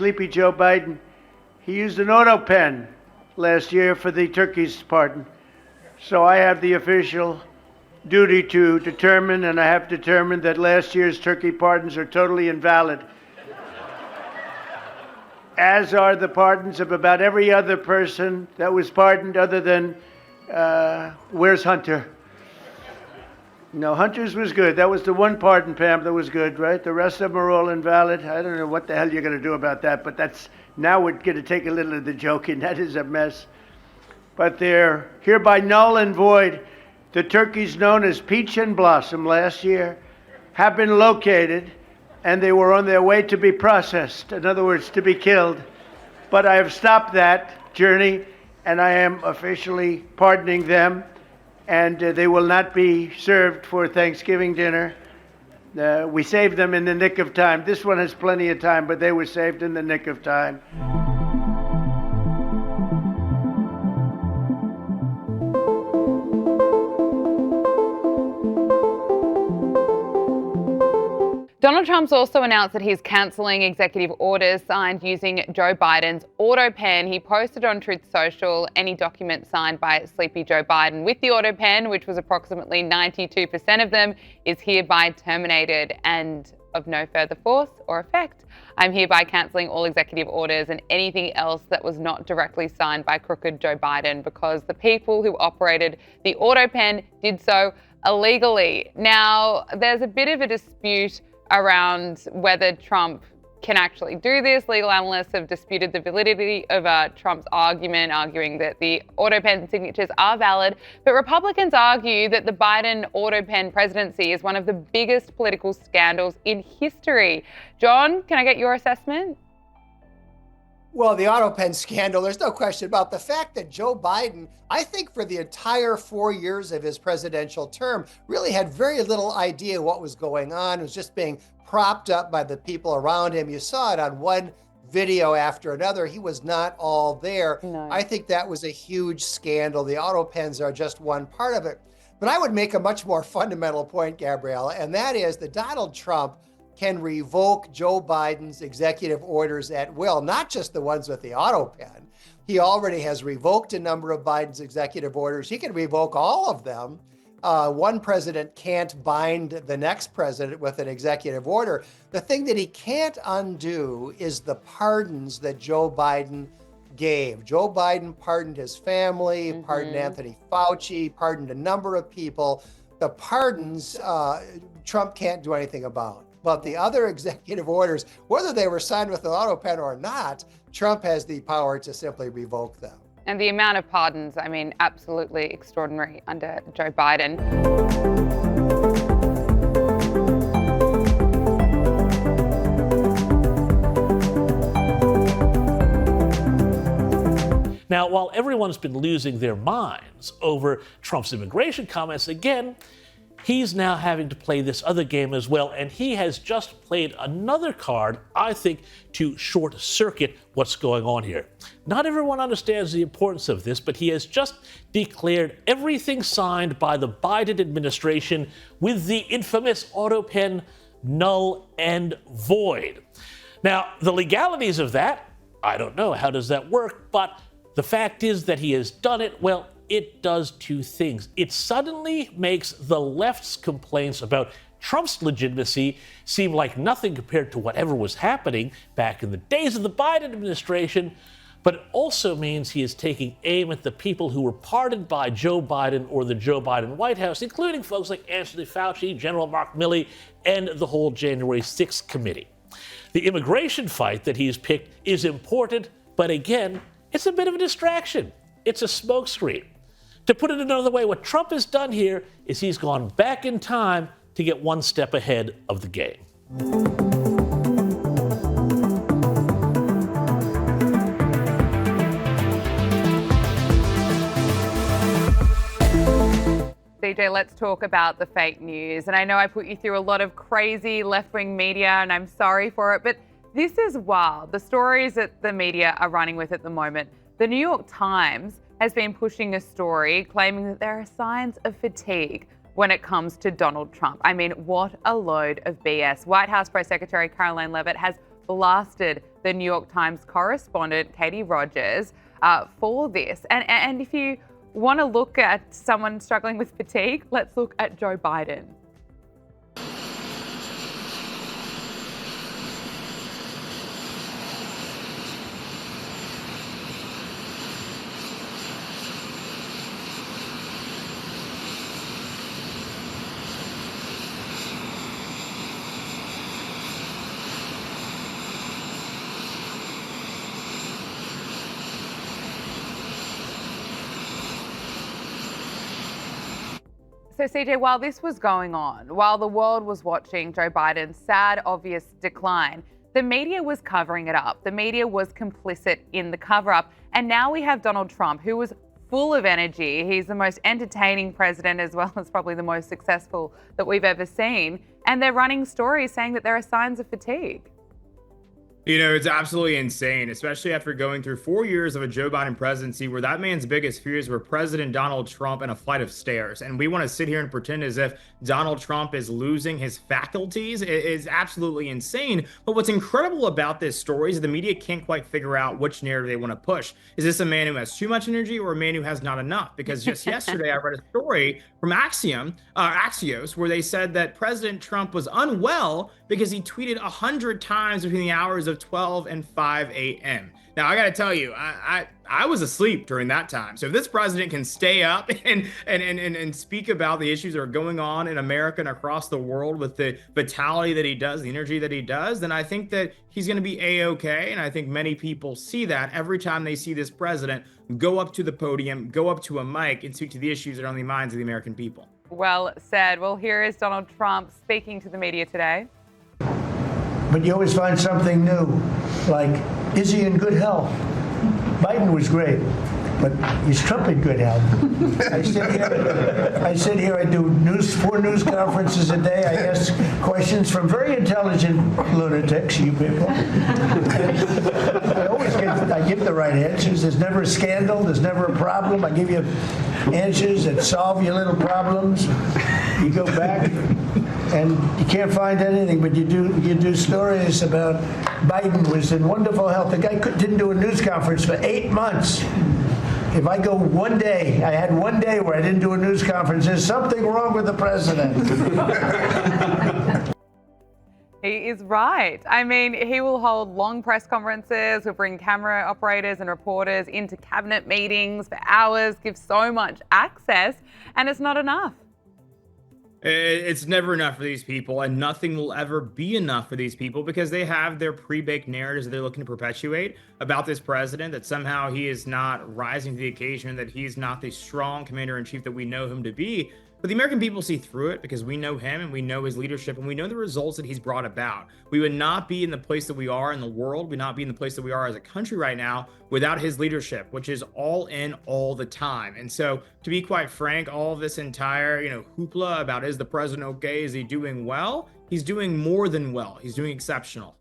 Sleepy Joe Biden, he used an auto pen last year for the turkey's pardon. So I have the official duty to determine, and I have determined that last year's turkey pardons are totally invalid, as are the pardons of about every other person that was pardoned other than, where's Hunter? No, Hunter's was good. That was the one pardon, Pam, that was good, right? The rest of them are all invalid. I don't know what the hell you're going to do about that, but now we're going to take a little of the joke, and that is a mess. But they're hereby null and void. The turkeys known as Peach and Blossom last year have been located, and they were on their way to be processed, in other words, to be killed. But I have stopped that journey, and I am officially pardoning them, and they will not be served for Thanksgiving dinner. We saved them in the nick of time. This one has plenty of time, but they were saved in the nick of time. Donald Trump's also announced that he's cancelling executive orders signed using Joe Biden's auto pen. He posted on Truth Social any document signed by Sleepy Joe Biden with the auto pen, which was approximately 92% of them, is hereby terminated and of no further force or effect. I'm hereby cancelling all executive orders and anything else that was not directly signed by crooked Joe Biden, because the people who operated the auto pen did so illegally. Now, there's a bit of a dispute around whether Trump can actually do this. Legal analysts have disputed the validity of Trump's argument, arguing that the auto pen signatures are valid. But Republicans argue that the Biden auto pen presidency is one of the biggest political scandals in history. John, can I get your assessment? Well, the auto pen scandal, there's no question about the fact that Joe Biden, I think for the entire 4 years of his presidential term, really had very little idea what was going on. It was just being propped up by the people around him. You saw it on one video after another. He was not all there. No. I think that was a huge scandal. The auto pens are just one part of it. But I would make a much more fundamental point, Gabriella, and that is that Donald Trump can revoke Joe Biden's executive orders at will, not just the ones with the auto pen. He already has revoked a number of Biden's executive orders. He can revoke all of them. One president can't bind the next president with an executive order. The thing that he can't undo is the pardons that Joe Biden gave. Joe Biden pardoned his family, pardoned Anthony Fauci, pardoned a number of people. The pardons, Trump can't do anything about. But the other executive orders, whether they were signed with an auto pen or not, Trump has the power to simply revoke them. And the amount of pardons, I mean, absolutely extraordinary under Joe Biden. Now, while everyone's been losing their minds over Trump's immigration comments, again, he's now having to play this other game as well, and he has just played another card, I think, to short-circuit what's going on here. Not everyone understands the importance of this, but he has just declared everything signed by the Biden administration with the infamous auto pen null and void. Now, the legalities of that, I don't know. How does that work? But the fact is that he has done it. Well, it does two things. It suddenly makes the left's complaints about Trump's legitimacy seem like nothing compared to whatever was happening back in the days of the Biden administration, but it also means he is taking aim at the people who were pardoned by Joe Biden or the Joe Biden White House, including folks like Anthony Fauci, General Mark Milley, and the whole January 6th committee. The immigration fight that he's picked is important, but again, it's a bit of a distraction. It's a smokescreen. To put it another way, what Trump has done here is he's gone back in time to get one step ahead of the game. CJ, let's talk about the fake news. And I know I put you through a lot of crazy left-wing media, and I'm sorry for it, but this is wild. The stories that the media are running with at the moment. The New York Times has been pushing a story claiming that there are signs of fatigue when it comes to Donald Trump. I mean, what a load of BS. White House Press Secretary Caroline Leavitt has blasted the New York Times correspondent, Katie Rogers, for this. And if you want to look at someone struggling with fatigue, let's look at Joe Biden. So CJ, while this was going on, while the world was watching Joe Biden's sad, obvious decline, the media was covering it up. The media was complicit in the cover-up. And now we have Donald Trump, who was full of energy. He's the most entertaining president, as well as probably the most successful that we've ever seen. And they're running stories saying that there are signs of fatigue. You know, it's absolutely insane, especially after going through 4 years of a Joe Biden presidency where that man's biggest fears were President Donald Trump and a flight of stairs. And we want to sit here and pretend as if Donald Trump is losing his faculties. It is absolutely insane. But what's incredible about this story is the media can't quite figure out which narrative they want to push. Is this a man who has too much energy or a man who has not enough? Because just yesterday, I read a story from Axios, where they said that President Trump was unwell because he tweeted 100 times between the hours of 12 and 5 a.m. Now, I got to tell you, I was asleep during that time. So if this president can stay up and speak about the issues that are going on in America and across the world with the vitality that he does, the energy that he does, then I think that he's going to be A-okay. And I think many people see that every time they see this president go up to the podium, go up to a mic and speak to the issues that are on the minds of the American people. Well said. Well, here is Donald Trump speaking to the media today. But you always find something new, like, is he in good health? Biden was great, but is Trump in good health? I sit here, I do 4 news conferences a day. I ask questions from very intelligent lunatics, you people. I give the right answers. There's never a scandal, there's never a problem. I give you answers that solve your little problems. You go back and you can't find anything, but you do stories about Biden was in wonderful health. The guy didn't do a news conference for 8 months. If I go one day, I had one day where I didn't do a news conference, there's something wrong with the president. He is right. I mean, he will hold long press conferences, he'll bring camera operators and reporters into cabinet meetings for hours, give so much access, and it's not enough. It's never enough for these people, and nothing will ever be enough for these people because they have their pre-baked narratives that they're looking to perpetuate about this president, that somehow he is not rising to the occasion, that he's not the strong commander-in-chief that we know him to be. But the American people see through it because we know him and we know his leadership and we know the results that he's brought about. We would not be in the place that we are in the world, we would not be in the place that we are as a country right now without his leadership, which is all in all the time. And so, to be quite frank, all of this entire, hoopla about is the president okay, is he doing well? He's doing more than well. He's doing exceptional.